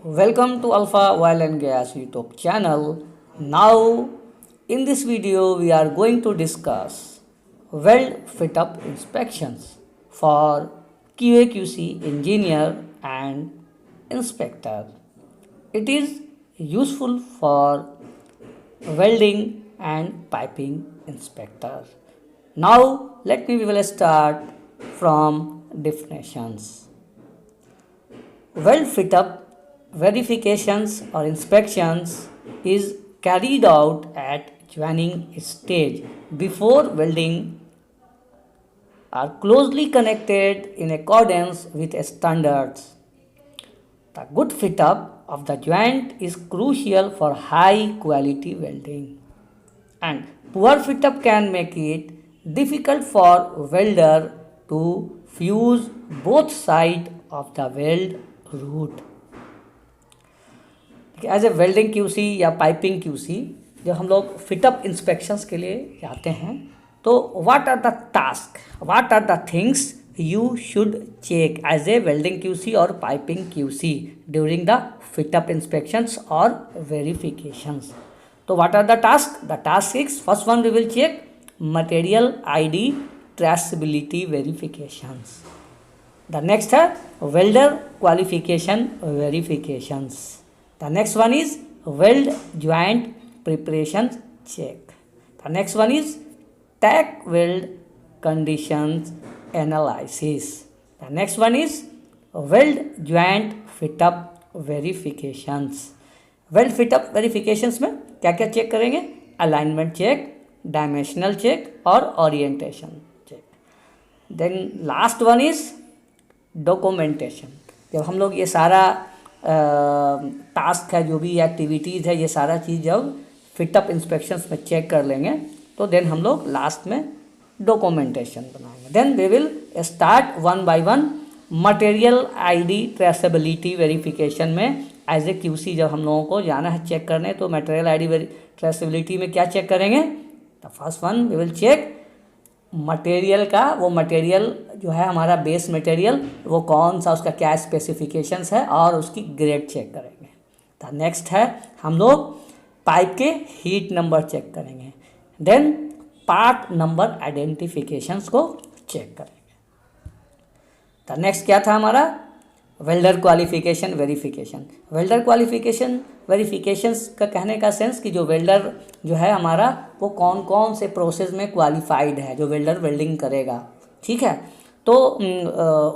Welcome to Alpha Oil and Gas YouTube channel. Now, in this video, we are going to discuss weld fit up inspections for QA/QC engineer and inspector. It is useful for welding and piping inspector. Now, let me will start from definitions. Weld fit up verifications or inspections is carried out at joining stage before welding are closely connected in accordance with standards. The good fit up of the joint is crucial for high quality welding, and poor fit up can make it difficult for welder to fuse both sides of the weld root. As a welding QC या piping QC जब हम लोग fitup inspections के लिए आते हैं तो what are the task, what are the things you should check as a welding QC और piping QC during the fit up inspections और वेरिफिकेशंस. तो what are the task? The task is first one we will check material ID traceability verifications. The next है welder qualification verifications. The next one is weld joint preparation check. The next one is tack weld conditions analysis. The next one is weld joint fit up verifications. Weld fit up verifications में क्या क्या check करेंगे? Alignment check, dimensional check और orientation check. Then last one is documentation. जब हम लोग ये सारा टास्क है, जो भी एक्टिविटीज़ है, ये सारा चीज़ जब फिटअप इंस्पेक्शंस में चेक कर लेंगे तो देन हम लोग लास्ट में डॉक्यूमेंटेशन बनाएंगे. Then we will start one by one. Material ID traceability verification में एज ए क्यूसी जब हम लोगों को जाना है चेक करने तो मटेरियल आईडी ट्रेसेबिलिटी में क्या चेक करेंगे? The first one we will check material का, वो मटेरियल जो है हमारा बेस मटेरियल वो कौन सा, उसका क्या स्पेसिफिकेशंस है और उसकी ग्रेड चेक करेंगे. द नेक्स्ट है हम लोग पाइप के हीट नंबर चेक करेंगे. देन पार्ट नंबर आइडेंटिफिकेशंस को चेक करेंगे. द नेक्स्ट क्या था हमारा? Welder qualification verification. Welder qualification verifications का कहने का सेंस कि जो वेल्डर जो है हमारा वो कौन कौन से प्रोसेस में क्वालिफाइड है, जो वेल्डर वेल्डिंग करेगा. ठीक है, तो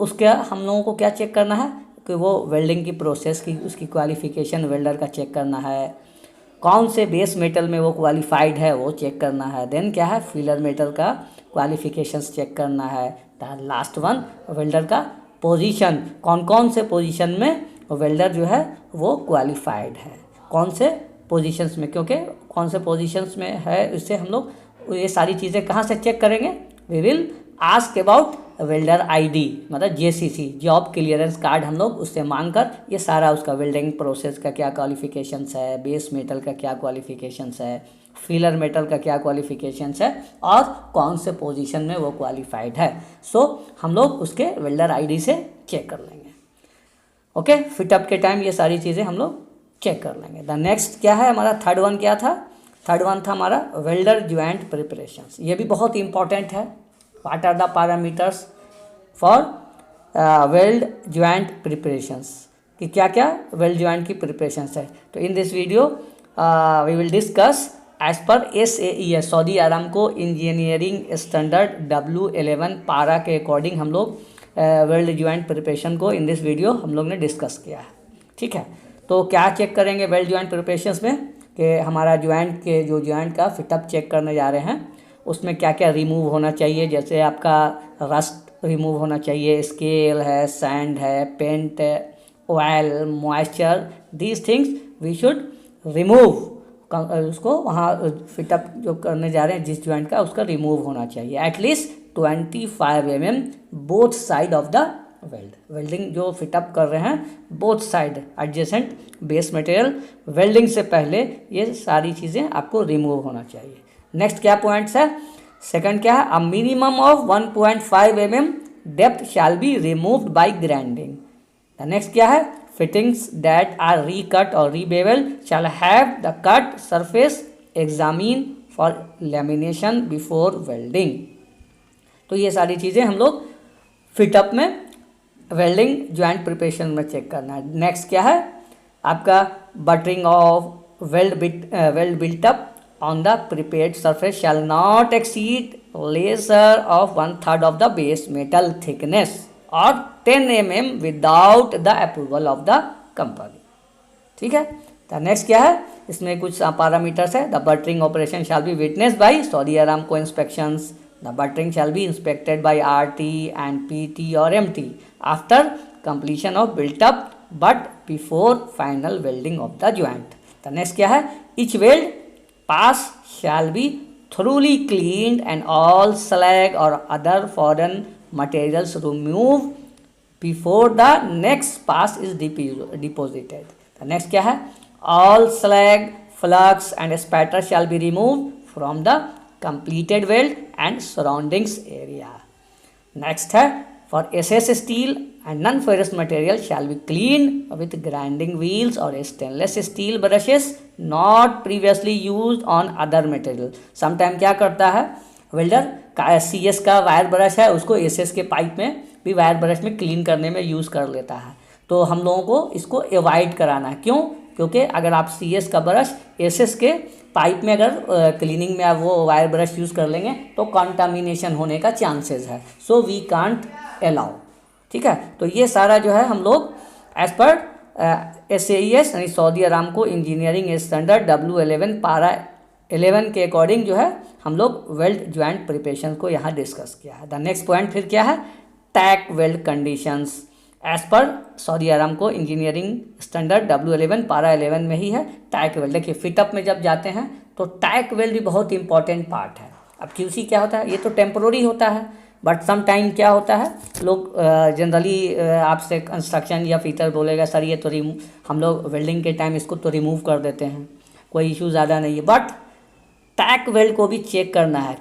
उसके हम लोगों को क्या चेक करना है कि वो वेल्डिंग की प्रोसेस की उसकी क्वालिफिकेशन वेल्डर का चेक करना है. कौन से बेस मेटल में वो क्वालिफाइड है वो चेक करना है. देन क्या है? फिलर मेटल का क्वालिफिकेशंस चेक करना है. लास्ट वन वेल्डर का पोजीशन, कौन कौन से पोजीशन में वेल्डर जो है वो क्वालिफाइड है, कौन से पोजीशंस में, क्योंकि कौन से पोजीशंस में है इससे हम लोग ये सारी चीज़ें कहाँ से चेक करेंगे? We will ask about welder ID, मतलब जेसीसी जॉब क्लियरेंस कार्ड हम लोग उससे मांग कर ये सारा उसका वेल्डिंग प्रोसेस का क्या क्वालिफिकेशंस है, बेस मेटल का क्या क्वालिफिकेशंस है, फिलर मेटल का क्या क्वालिफिकेशंस है और कौन से पोजीशन में वो क्वालिफाइड है. सो हम लोग उसके वेल्डर आईडी से चेक कर लेंगे. ओके, फिटअप के टाइम ये सारी चीज़ें हम लोग चेक कर लेंगे. द नेक्स्ट क्या है हमारा? थर्ड वन क्या था? थर्ड वन था हमारा वेल्डर ज्वाइंट प्रिपरेशंस. ये भी बहुत इंपॉर्टेंट है. What are the parameters for weld joint preparations, कि क्या क्या वेल्ड ज्वाइंट की प्रिपरेशंस है. तो in this video we will discuss as per SAE Saudi Aramco engineering standard W11 para के अकॉर्डिंग हम लोग वेल्ड ज्वाइंट प्रिपरेशन को इन दिस वीडियो हम लोग ने डिस्कस किया है. ठीक है, तो क्या चेक करेंगे वेल्ड ज्वाइंट प्रिपरेशंस में कि हमारा ज्वाइंट के जो ज्वाइंट का फिटअप चेक करने जा रहे हैं उसमें क्या क्या रिमूव होना चाहिए. जैसे आपका रस्ट रिमूव होना चाहिए, स्केल है, सैंड है, पेंट है, oil, moisture, these things we should remove. उसको वहाँ फिटअप जो करने जा रहे हैं जिस ज्वाइंट का उसका रिमूव होना चाहिए. At least 25 mm both side of the weld. Welding जो फिटअप कर रहे हैं both side adjacent base material welding से पहले ये सारी चीज़ें आपको रिमूव होना चाहिए. नेक्स्ट क्या पॉइंट्स है? सेकंड क्या है? A minimum of 1.5 mm depth shall be removed by grinding. Next क्या है? fittings that are recut or rebeveled shall have the cut surface examined for lamination before welding। तो ये सारी चीज़ें हम लोग फिटअप में वेल्डिंग ज्वाइंट प्रिपरेशन में चेक करना है। नेक्स्ट क्या है आपका buttering of weld built up on the prepared surface shall not exceed lesser of 1/3 of the base metal thickness और 10 mm without the approval of the company. ठीक है। तो नेक्स्ट क्या है इसमें कुछ पैरामीटर्स है। The buttering operation shall be witness bye Saudi Aramco inspections. The buttering shall be inspected bye RT and PT or MT after completion of built up but before final welding of the joint. तो next क्या है each weld pass shall be thoroughly cleaned and all slag or other foreign materials removed before the next pass is deposited। तो next क्या है all slag, flux and spatter shall be removed from the completed weld and surroundings area। Next है for SS steel and non-ferrous material shall be cleaned with grinding wheels or stainless steel brushes not previously used on other material। sometime क्या करता है welder का CS का wire brush है उसको SS के pipe में भी वायर ब्रश में क्लीन करने में यूज़ कर लेता है। तो हम लोगों को इसको एवॉइड कराना है। क्यों? क्योंकि अगर आप CS का ब्रश SS के पाइप में अगर क्लीनिंग में आप वो वायर ब्रश यूज़ कर लेंगे तो कंटामिनेशन होने का चांसेस है। So we can't allow. ठीक है। तो ये सारा जो है हम लोग एज पर SAES यानी Saudi Aramco engineering standard W11 para 11 के अकॉर्डिंग जो है हम लोग वेल्ड ज्वाइंट प्रिपरेशन को यहाँ डिस्कस किया है। द नेक्स्ट पॉइंट फिर क्या है टैक वेल्ड कंडीशंस एज पर Saudi Aramco engineering standard W11 para 11 में ही है टैक वेल्ड। देखिए फिटअप में जब जाते हैं तो टैक वेल्ड भी बहुत इंपॉर्टेंट पार्ट है। अब QC क्या होता है ये तो टेम्पोररी होता है बट सम टाइम क्या होता है लोग जनरली आपसे कंस्ट्रक्शन या फिटर बोलेगा सर ये तो हम लोग वेल्डिंग के टाइम इसको तो रिमूव कर देते हैं कोई इशू ज़्यादा नहीं है। बट टैक वेल्ड को भी चेक करना है।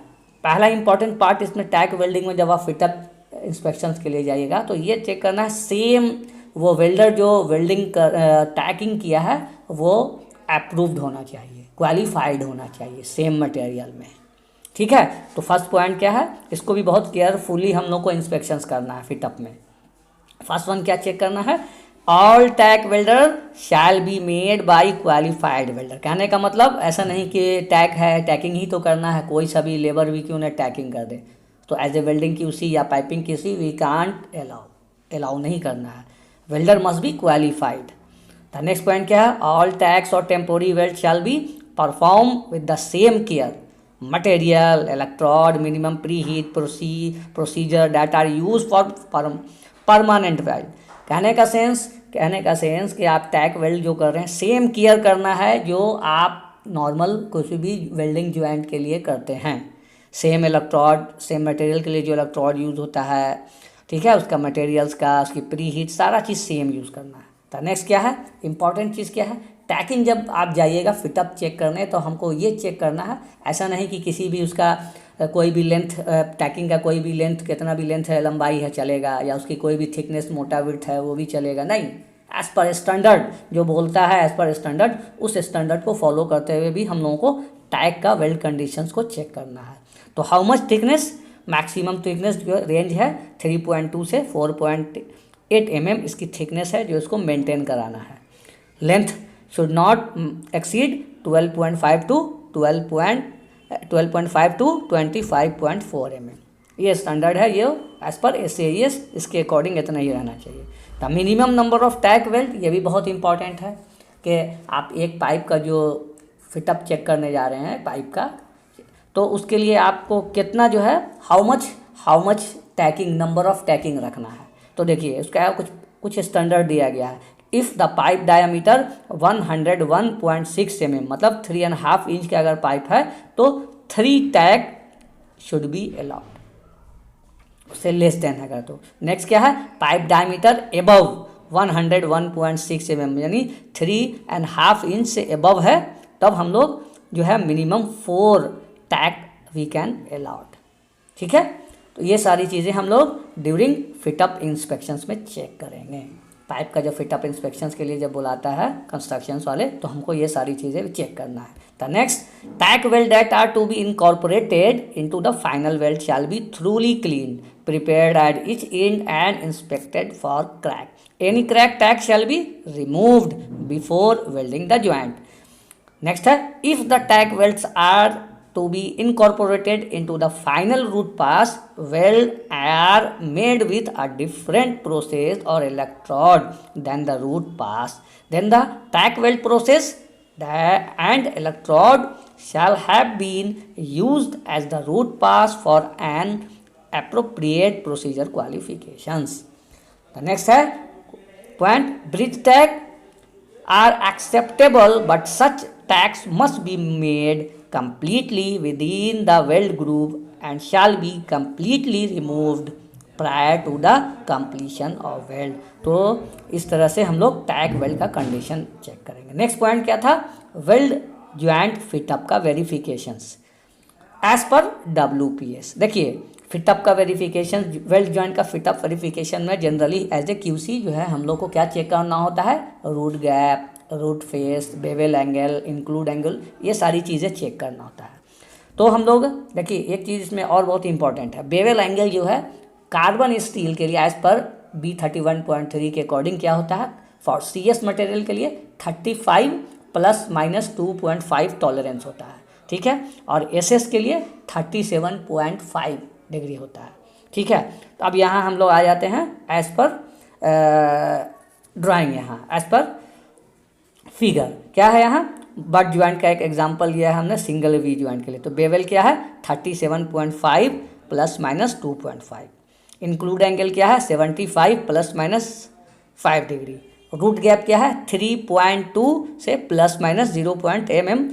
पहला इंपॉर्टेंट पार्ट इसमें टैक वेल्डिंग में जब आप फिटअप इंस्पेक्शंस के लिए जाइएगा तो ये चेक करना है सेम वो वेल्डर जो वेल्डिंग टैकिंग किया है वो अप्रूव्ड होना चाहिए क्वालिफाइड होना चाहिए सेम मटेरियल में। ठीक है। तो फर्स्ट पॉइंट क्या है इसको भी बहुत केयरफुली हम लोग को इंस्पेक्शंस करना है फिटअप में। फर्स्ट वन क्या चेक करना है all tack welder shall be made by qualified welder. कहने का मतलब ऐसा नहीं कि टैक है टैकिंग ही तो करना है कोई सा भी लेबर भी क्यों ना टैकिंग कर दे। तो एज ए वेल्डिंग QC या piping QC we can't allow नहीं करना है। Welder must be qualified. The next point क्या है ऑल टैक्स और temporary weld shall be perform with the same care material electrode minimum pre heat procedure that are use for permanent weld. कहने का sense कि आप टैक weld जो कर रहे हैं सेम केयर करना है जो आप नॉर्मल कुछ भी वेल्डिंग ज्वाइंट के लिए करते हैं। सेम इलेक्ट्रोड सेम मटेरियल के लिए जो इलेक्ट्रोड यूज़ होता है ठीक है उसका मटेरियल्स का उसकी प्री हीट सारा चीज़ सेम यूज़ करना है। तो नेक्स्ट क्या है इंपॉर्टेंट चीज़ क्या है टैकिंग जब आप जाइएगा फिटअप चेक करने तो हमको ये चेक करना है ऐसा नहीं कि किसी भी उसका कोई भी लेंथ टैकिंग का कोई भी लेंथ कितना भी लेंथ है लंबाई है चलेगा या उसकी कोई भी थिकनेस मोटा विड्थ है वो भी चलेगा नहीं। एज़ पर स्टैंडर्ड जो बोलता है एज़ पर स्टैंडर्ड उस स्टैंडर्ड को फॉलो करते हुए भी हम लोगों को टैग का वेल्ड कंडीशंस को चेक करना है। तो how much thickness maximum thickness जो रेंज है 3.2 से 4.8 mm इसकी थिकनेस है जो इसको मेंटेन कराना है। Length should not exceed 12.5 to 25.4 mm। ये स्टैंडर्ड है ये एज़ पर SAES इसके अकॉर्डिंग इतना ही रहना चाहिए। The minimum number of tag weld ये भी बहुत इंपॉर्टेंट है कि आप एक पाइप का जो फिटअप चेक करने जा रहे हैं पाइप का तो उसके लिए आपको कितना जो है how much tacking number of tacking रखना है। तो देखिए उसका कुछ स्टैंडर्ड दिया गया है। If the pipe diameter 101.6 mm मतलब 3.5 इंच का अगर पाइप है तो 3 टैग शुड बी अलाउड उससे लेस देन है तो। नेक्स्ट क्या है पाइप डायमीटर एबव 101.6 mm यानी 3.5 इंच से एबव है तब हम लोग जो है minimum 4 tag we can allowed. ठीक है। तो ये सारी चीज़ें हम लोग ड्यूरिंग फिटअप इंस्पेक्शंस में चेक करेंगे। पाइप का जब फिटअप इंस्पेक्शंस के लिए जब बुलाता है कंस्ट्रक्शंस वाले, तो हमको ये सारी चीज़ें चेक करना है। The next, tack weld that are to be incorporated into the final weld shall be thoroughly clean, prepared at each end and inspected for crack. Any crack tag shall be removed before welding the joint. Next है, if the tack welds are to be incorporated into the final root pass, weld are made with a different process or electrode than the root pass. Then the tack weld process and electrode shall have been used as the root pass for an appropriate procedure qualifications. The next है point, bridge tag are acceptable but such tags must be made completely within the weld groove and shall be completely removed prior to the completion of weld. तो इस तरह से हम लोग tag weld का condition check करेंगे। Next point क्या था, वेल्ड ज्वाइंट फिटअप का वेरिफिकेशंस एज पर WPS। देखिए फिटअप का वेरिफिकेशन, वेल्ड जॉइंट का फिटअप वेरिफिकेशन में जनरली एज ए QC जो है हम लोग को क्या चेक करना होता है, root gap, root face, bevel angle, include angle, ये सारी चीज़ें चेक करना होता है। तो हम लोग देखिए एक चीज़ इसमें और बहुत इंपॉर्टेंट है, बेवल एंगल जो है कार्बन स्टील के लिए एज पर B31.3 के अकॉर्डिंग क्या होता है, फॉर CS मटेरियल के लिए 35 ± 2.5 टॉलरेंस होता है, ठीक है, और SS के लिए 37.5 डिग्री होता है, ठीक है। तो अब यहाँ हम लोग आ जाते हैं एज पर ड्राइंग, यहाँ एज पर फिगर क्या है, यहाँ बट ज्वाइंट का एक एग्जांपल लिया है हमने सिंगल V ज्वाइंट के लिए। तो बेवल क्या है 37.5 ± 2.5, इंक्लूड एंगल क्या है 75 ± 5 डिग्री, रूट गैप क्या है 3.2 से ± 0.8 mm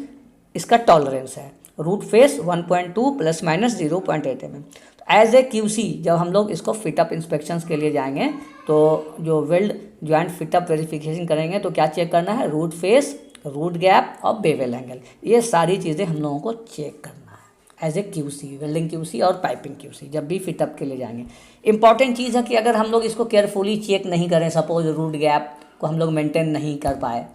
इसका टॉलरेंस है, रूट फेस 1.2 ± 0.8 mm। तो एज ए QC जब हम लोग इसको फिटअप इंस्पेक्शंस के लिए जाएंगे तो जो वेल्ड ज्वाइंट फिटअप वेरिफिकेशन करेंगे तो क्या चेक करना है, रूट फेस, रूट गैप और बेवल एंगल, ये सारी चीज़ें हम लोगों को चेक करना है as a QC, welding QC और पाइपिंग QC जब भी फिटअप के लिए जाएंगे। इंपॉर्टेंट चीज़ है कि अगर हम लोग इसको केयरफुली चेक नहीं करें, सपोज रूट गैप को हम लोग मेंटेन नहीं कर पाए,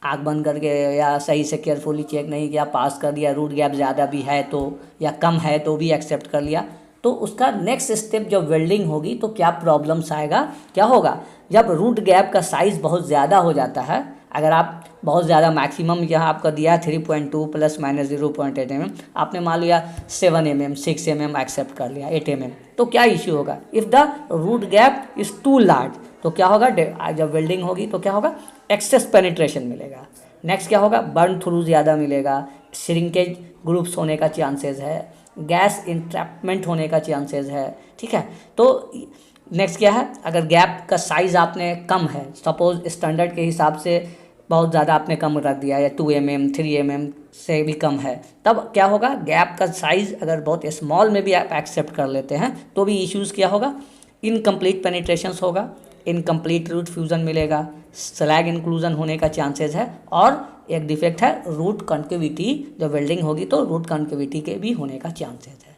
आँख बंद करके या सही से केयरफुली चेक नहीं किया, पास कर दिया, रूट गैप ज़्यादा भी है तो या कम है तो भी एक्सेप्ट कर लिया, तो उसका नेक्स्ट स्टेप जब वेल्डिंग होगी तो क्या प्रॉब्लम्स आएगा, क्या होगा, जब रूट गैप का साइज़ बहुत ज़्यादा हो जाता है, अगर आप बहुत ज़्यादा मैक्सिमम यहाँ आपका दिया है 3.2 ± 0.8 mm, आपने मान लिया 7 mm 6 mm एक्सेप्ट कर लिया 8 mm, तो क्या इश्यू होगा, if the root gap is too large तो क्या होगा, जब वेल्डिंग होगी तो क्या होगा, एक्सेस पेनिट्रेशन मिलेगा। नेक्स्ट क्या होगा, बर्न थ्रू ज़्यादा मिलेगा, श्रिंकेज ग्रुप्स होने का चांसेस है, गैस इंट्रैपमेंट होने का चांसेस है, ठीक है। तो नेक्स्ट क्या है, अगर गैप का साइज़ आपने कम है, सपोज स्टैंडर्ड के हिसाब से बहुत ज़्यादा आपने कम रख दिया या 2 mm 3 mm से भी कम है, तब क्या होगा, गैप का साइज़ अगर बहुत स्मॉल में भी आप एक्सेप्ट कर लेते हैं तो भी इश्यूज़ क्या होगा, इनकम्प्लीट पेनिट्रेशंस होगा, इनकम्प्लीट रूट फ्यूज़न मिलेगा, स्लैग इंक्लूजन होने का चांसेस है, और एक डिफेक्ट है रूट कॉन्केविटी, जब वेल्डिंग होगी तो रूट कॉन्केविटी के भी होने का चांसेस है।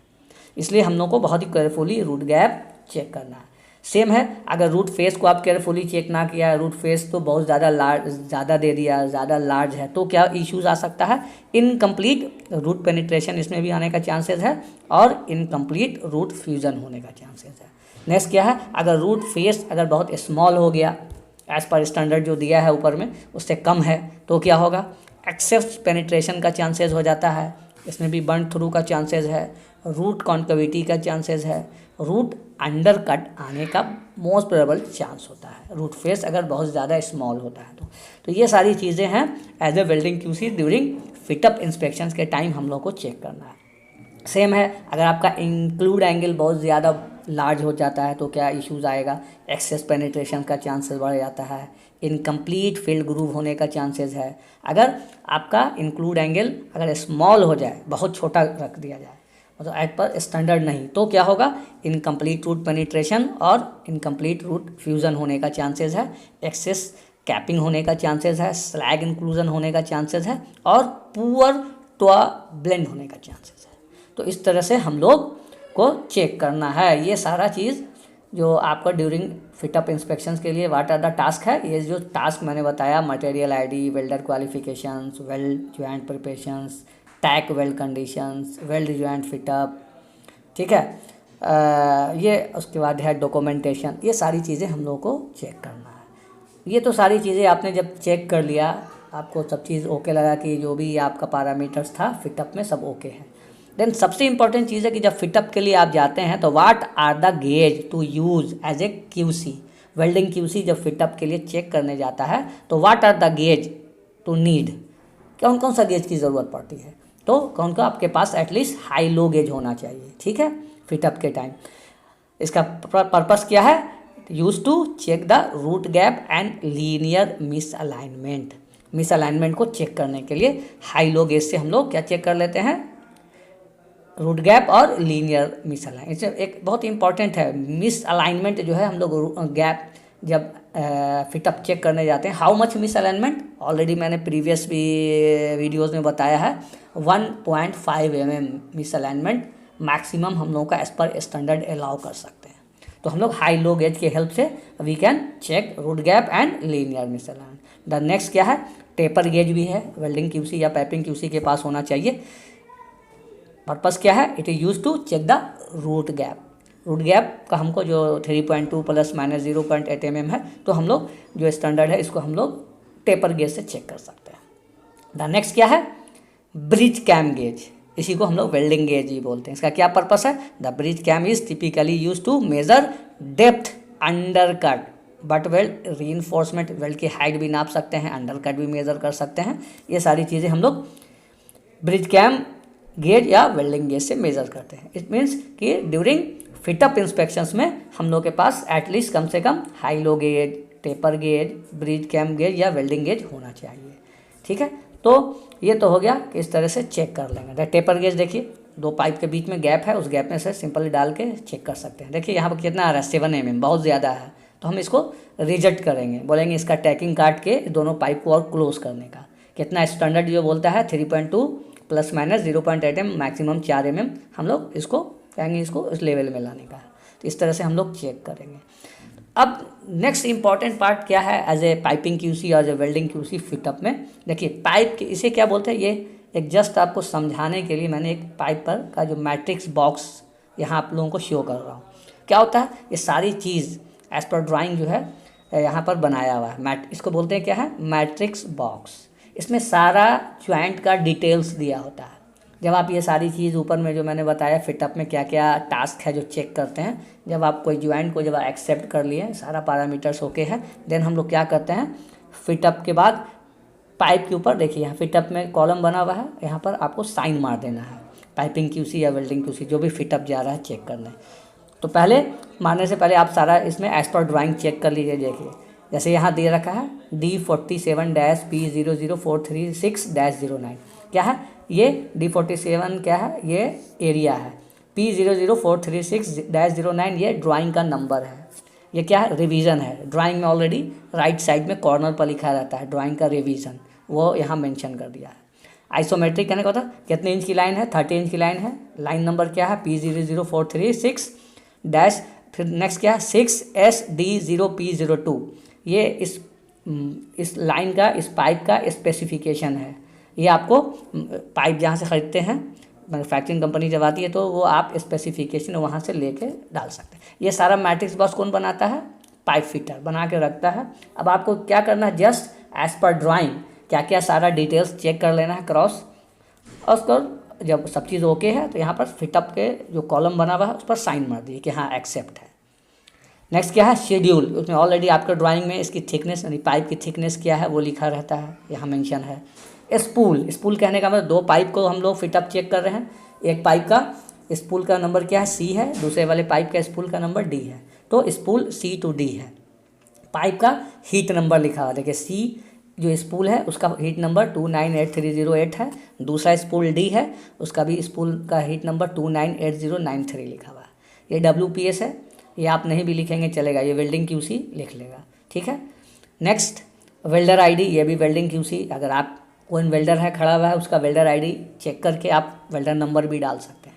इसलिए हम लोग को बहुत ही केयरफुली रूट गैप चेक करना है। सेम है, अगर रूट फेस को आप केयरफुली चेक ना किया, रूट फेस तो बहुत ज़्यादा दे दिया, ज़्यादा लार्ज है, तो क्या इश्यूज आ सकता है, इनकम्प्लीट रूट पेनिट्रेशन इसमें भी आने का चांसेस है और इनकम्प्लीट रूट फ्यूज़न होने का चांसेस है। नेक्स्ट क्या है, अगर रूट फेस अगर बहुत स्मॉल हो गया, एज़ पर स्टैंडर्ड जो दिया है ऊपर में उससे कम है, तो क्या होगा, एक्सेस पेनिट्रेशन का चांसेस हो जाता है, इसमें भी बर्न थ्रू का चांसेस है, रूट कॉन्केविटी का चांसेस है, रूट अंडर कट आने का मोस्ट प्रोबेबल चांस होता है, रूट फेस अगर बहुत ज़्यादा स्मॉल होता है तो ये सारी चीज़ें हैं as a welding QC during fit up inspections के टाइम हम लोग को चेक करना है। सेम है, अगर आपका इंक्लूड एंगल बहुत ज़्यादा लार्ज हो जाता है तो क्या इश्यूज़ आएगा, एक्सेस पेनिट्रेशन का चांसेस बढ़ जाता है, इनकम्प्लीट फील्ड ग्रूव होने का चांसेस है। अगर आपका इंक्लूड एंगल अगर स्मॉल हो जाए, बहुत छोटा रख दिया जाए, मतलब एज पर स्टैंडर्ड नहीं, तो क्या होगा, इनकम्प्लीट रूट पेनिट्रेशन और इनकम्प्लीट रूट फ्यूज़न होने का चांसेस है, एक्सेस कैपिंग होने का चांसेस है, स्लैग इंक्लूजन होने का चांसेस है और पुअर टॉ ब्लेंड होने का चांसेस है। तो इस तरह से हम लोग को चेक करना है, ये सारा चीज़ जो आपका ड्यूरिंग फिटअप इंस्पेक्शंस के लिए व्हाट आर द टास्क है, ये जो टास्क मैंने बताया, material ID, welder qualifications, weld joint preparations, tack weld conditions, weld joint fit up, ठीक है। ये उसके बाद है डॉक्यूमेंटेशन, ये सारी चीज़ें हम लोगों को चेक करना है। ये तो सारी चीज़ें आपने जब चेक कर लिया, आपको सब चीज़ ओके लगा कि जो भी आपका पैरामीटर्स था फिटअप में सब ओके है, देन सबसे इंपॉर्टेंट चीज़ है कि जब फिटअप के लिए आप जाते हैं तो what are the gauge to use as a QC. Welding QC जब फिटअप के लिए चेक करने जाता है तो what are the gauge to need, कौन कौन सा गेज की ज़रूरत पड़ती है, तो कौन का आपके पास एटलीस्ट हाई लो गेज होना चाहिए, ठीक है, फिटअप के टाइम। इसका पर्पस क्या है, use to check the root gap and linear misalignment. Misalignment को चेक करने के लिए हाई लो गेज से हम लोग क्या चेक कर लेते हैं, रूट गैप और लीनियर मिसअलाइन। इससे एक बहुत इंपॉर्टेंट है मिसअलाइनमेंट जो है, हम लोग गैप जब फिटअप चेक करने जाते हैं, हाउ मच मिसअलाइनमेंट, ऑलरेडी मैंने प्रीवियस भी वीडियोस में बताया है, 1.5 mm मिसअलाइनमेंट मैक्सिमम हम लोगों का एज पर स्टैंडर्ड अलाउ कर सकते हैं। तो हम लोग हाई लो गेज की हेल्प से we can check root gap and linear misalignment. The next क्या है, टेपर गेज भी है, वेल्डिंग क्यूसी या पाइपिंग क्यूसी के पास होना चाहिए। पर्पस क्या है, it is use to check the root gap. Root gap का हमको जो 3.2 ± 0.8 mm है, तो हम लोग जो स्टैंडर्ड है इसको हम लोग टेपर गेज से चेक कर सकते हैं। द नेक्स्ट क्या है, ब्रिज कैम गेज, इसी को हम लोग वेल्डिंग गेज ही बोलते हैं। इसका क्या पर्पस है, the bridge cam is typically use to measure depth undercut but weld reinforcement, weld की हाइट भी नाप सकते हैं, अंडर कट भी मेजर कर सकते हैं। ये सारी चीज़ें हम लोग ब्रिज कैम गेज या वेल्डिंग गेज से मेजर करते हैं। इट मीन्स कि ड्यूरिंग फिटअप इंस्पेक्शंस में हम लोग के पास एटलीस्ट कम से कम high low gauge, taper gauge, bridge cam gauge या वेल्डिंग गेज होना चाहिए, ठीक है। तो ये तो हो गया कि इस तरह से चेक कर लेंगे। टेपर गेज देखिए, दो पाइप के बीच में गैप है, उस गैप में से सिंपली डाल के चेक कर सकते हैं। देखिए यहाँ पर कितना आ रहा है, 7 mm, बहुत ज़्यादा है, तो हम इसको रिजेक्ट करेंगे, बोलेंगे इसका टैकिंग काट के दोनों पाइप को और क्लोज करने का। कितना स्टैंडर्ड जो बोलता है 3.2 ± 0.8 mm, मैक्सिमम 4 mm, हम लोग इसको कहेंगे इसको उस लेवल में लाने का। तो इस तरह से हम लोग चेक करेंगे। अब नेक्स्ट इंपॉर्टेंट पार्ट क्या है एज ए पाइपिंग क्यूसी और as a welding QC fitup में। देखिए पाइप के इसे क्या बोलते हैं, ये एक जस्ट आपको समझाने के लिए मैंने एक पाइप पर का जो मैट्रिक्स बॉक्स यहाँ आप लोगों को शो कर रहा हूँ। क्या होता है, ये सारी चीज़ एज पर ड्राइंग जो है यहाँ पर बनाया हुआ है, इसको बोलते हैं क्या है, मैट्रिक्स बॉक्स। इसमें सारा ज्वाइंट का डिटेल्स दिया होता है। जब आप ये सारी चीज़ ऊपर में जो मैंने बताया फिटअप में क्या क्या टास्क है जो चेक करते हैं, जब आप कोई ज्वाइंट को जब एक्सेप्ट कर लिए, सारा पैरामीटर्स ओके है, देन हम लोग क्या करते हैं, फिटअप के बाद पाइप के ऊपर देखिए यहाँ फिटअप में कॉलम बना हुआ है, यहाँ पर आपको साइन मार देना है। पाइपिंग क्यूसी या वेल्डिंग क्यूसी जो भी फिटअप जा रहा है चेक करने, तो पहले मारने से पहले आप सारा इसमें एज पर ड्राइंग चेक कर लीजिए। देखिए जैसे यहाँ दे रखा है D47-P00436-09, क्या है ये D47 क्या है, ये एरिया है, P00436-09 ये ड्राइंग का नंबर है, ये क्या है, रिवीजन है। ड्राइंग में ऑलरेडी राइट साइड में कॉर्नर पर लिखा रहता है ड्राइंग का रिवीजन, वो यहाँ मेंशन कर दिया है। आइसोमेट्रिक कहने का होता है कितने इंच की लाइन है, 30 इंच की लाइन है, लाइन नंबर क्या है P00436-, फिर नेक्स्ट क्या है 6SD0P02, ये इस लाइन का, इस पाइप का स्पेसिफिकेशन है। ये आपको पाइप जहाँ से ख़रीदते हैं, मैन्युफैक्चरिंग कंपनी जब आती है तो वो आप स्पेसिफिकेशन वहाँ से लेके डाल सकते हैं। ये सारा मैट्रिक्स बॉक्स कौन बनाता है, पाइप फिटर बना के रखता है। अब आपको क्या करना है, जस्ट एज पर ड्राइंग क्या क्या सारा डिटेल्स चेक कर लेना है क्रॉस, और उसको जब सब चीज़ ओके है तो यहाँ पर फिटअप के जो कॉलम बना हुआ है उस पर साइन मार दीजिए कि हाँ एक्सेप्ट है। नेक्स्ट क्या है, शेड्यूल, उसमें ऑलरेडी आपका ड्राइंग में इसकी थिकनेस यानी पाइप की थिकनेस क्या है वो लिखा रहता है, यहाँ मेंशन है। स्पूल, स्पूल कहने का मतलब दो पाइप को हम लोग फिटअप चेक कर रहे हैं, एक पाइप का स्पूल का नंबर क्या है C है, दूसरे वाले पाइप का स्पूल का नंबर D है, तो स्पूल C to D है। पाइप का हीट नंबर लिखा हुआ, देखिए C जो स्पूल है उसका हीट नंबर 298308 है, दूसरा स्पूल D है उसका भी स्पूल का हीट नंबर 298093 लिखा हुआ है। ये WPS है, ये आप नहीं भी लिखेंगे चलेगा, ये वेल्डिंग क्यूसी लिख लेगा, ठीक है। नेक्स्ट वेल्डर आईडी, ये भी वेल्डिंग क्यूसी, अगर आप कोई वेल्डर है खड़ा हुआ है उसका वेल्डर आईडी चेक करके आप वेल्डर नंबर भी डाल सकते हैं,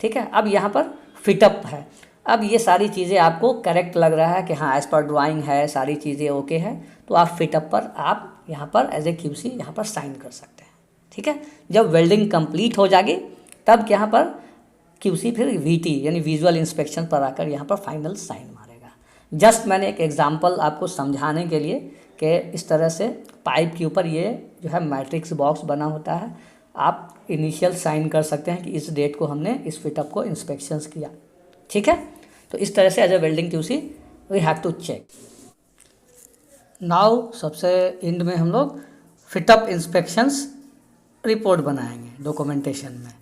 ठीक है। अब यहाँ पर फिटअप है, अब ये सारी चीज़ें आपको करेक्ट लग रहा है कि हाँ एज़ पर ड्राइंग है, सारी चीज़ें ओके है, तो आप फिटअप पर आप यहाँ पर एज ए क्यूसी यहाँ पर साइन कर सकते हैं। ठीक है, जब वेल्डिंग कंप्लीट हो जाएगी तब यहाँ पर क्यूसी फिर वीटी यानी विजुअल इंस्पेक्शन पर आकर यहाँ पर फाइनल साइन मारेगा। जस्ट मैंने एक एग्जांपल आपको समझाने के लिए कि इस तरह से पाइप के ऊपर ये जो है मैट्रिक्स बॉक्स बना होता है, आप इनिशियल साइन कर सकते हैं कि इस डेट को हमने इस फिटअप को इंस्पेक्शंस किया। ठीक है, तो इस तरह से as a welding QC we have to check. Now सबसे एंड में हम लोग फिटअप इंस्पेक्शंस रिपोर्ट बनाएंगे डॉक्यूमेंटेशन में।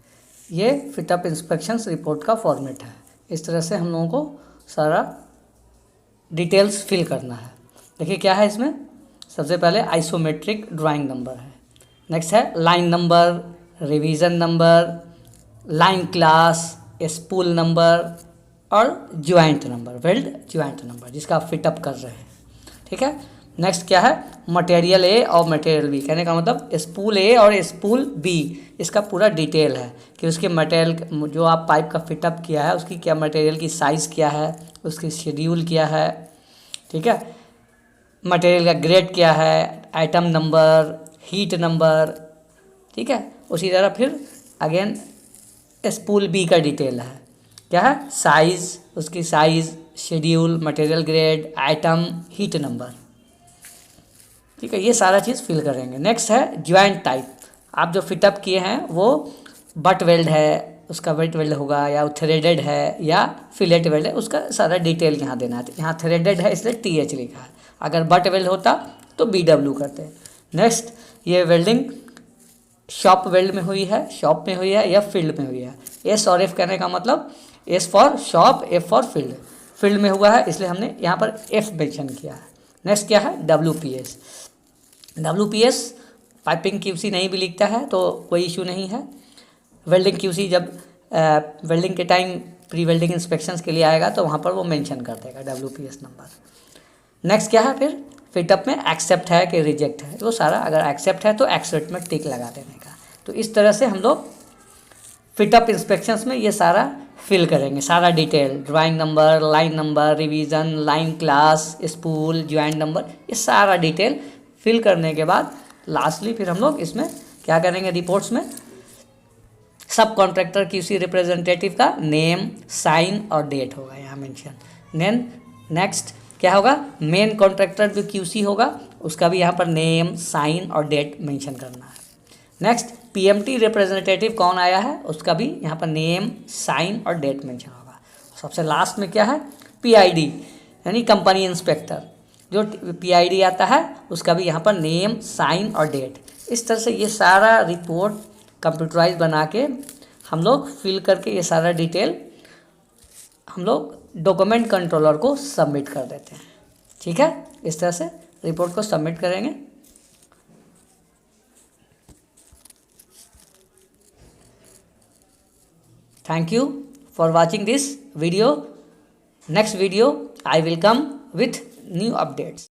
ये फिटअप इंस्पेक्शंस रिपोर्ट का फॉर्मेट है। इस तरह से हम लोगों को सारा डिटेल्स फिल करना है। देखिए क्या है इसमें, सबसे पहले आइसोमेट्रिक ड्राइंग नंबर है, नेक्स्ट है line number, revision number, line class, spool number और joint number, weld joint number जिसका आप फिटअप कर रहे हैं। ठीक है, नेक्स्ट क्या है मटेरियल ए और मटेरियल बी, कहने का मतलब स्पूल ए और स्पूल बी, इसका पूरा डिटेल है कि उसके मटेरियल जो आप पाइप का फिटअप किया है उसकी क्या मटेरियल की साइज़ क्या है, उसकी शेड्यूल क्या है। ठीक है, मटेरियल का ग्रेड क्या है, आइटम नंबर, हीट नंबर। ठीक है, उसी तरह फिर अगेन स्पूल बी का डिटेल है, क्या है साइज़, उसकी size, schedule, material grade, item, heat number. ठीक है, ये सारा चीज़ फिल करेंगे। नेक्स्ट है ज्वाइंट टाइप, आप जो फिटअप किए हैं वो बट वेल्ड है, उसका बट वेल्ड होगा, या थ्रेडेड है या फिलेट वेल्ड है, उसका सारा डिटेल यहाँ देना है। यहाँ थ्रेडेड है इसलिए TH लिखा है, अगर बट वेल्ड होता तो BW करते हैं। नेक्स्ट ये वेल्डिंग शॉप वेल्ड में हुई है, शॉप में हुई है या फील्ड में हुई है। S और F कहने का मतलब S for shop, F for field, field में हुआ है इसलिए हमने यहाँ पर F मेंशन किया है। नेक्स्ट क्या है WPS, WPS पाइपिंग QC नहीं भी लिखता है तो कोई इशू नहीं है। वेल्डिंग QC जब वेल्डिंग के टाइम प्री वेल्डिंग इंस्पेक्शंस के लिए आएगा तो वहाँ पर वो मेंशन कर देगा WPS नंबर। नेक्स्ट क्या है फिर फिटअप में एक्सेप्ट है कि रिजेक्ट है, वो सारा अगर एक्सेप्ट है तो एक्सेप्ट में टिक लगा देने का। तो इस तरह से हम लोग फिटअप इंस्पेक्शंस में ये सारा फिल करेंगे, सारा detail, drawing number, line number, revision, line class, spool, joint number, ये सारा डिटेल फिल करने के बाद लास्टली फिर हम लोग इसमें क्या करेंगे, रिपोर्ट्स में सब कॉन्ट्रैक्टर QC रिप्रेजेंटेटिव का नेम, साइन और डेट होगा यहाँ मेंशन। नेक्स्ट क्या होगा, मेन कॉन्ट्रैक्टर जो QC होगा उसका भी यहाँ पर नेम, साइन और डेट मेंशन करना है। नेक्स्ट PMT रिप्रेजेंटेटिव कौन आया है उसका भी यहाँ पर नेम, साइन और डेट मेंशन होगा। सबसे लास्ट में क्या है PID यानी कंपनी इंस्पेक्टर, जो PID आता है उसका भी यहाँ पर नेम, साइन और डेट। इस तरह से ये सारा रिपोर्ट कंप्यूटराइज बना के हम लोग फिल करके ये सारा डिटेल हम लोग डॉक्यूमेंट कंट्रोलर को सबमिट कर देते हैं। ठीक है, इस तरह से रिपोर्ट को सबमिट करेंगे। Thank you for watching this video. Next video I will come with new updates.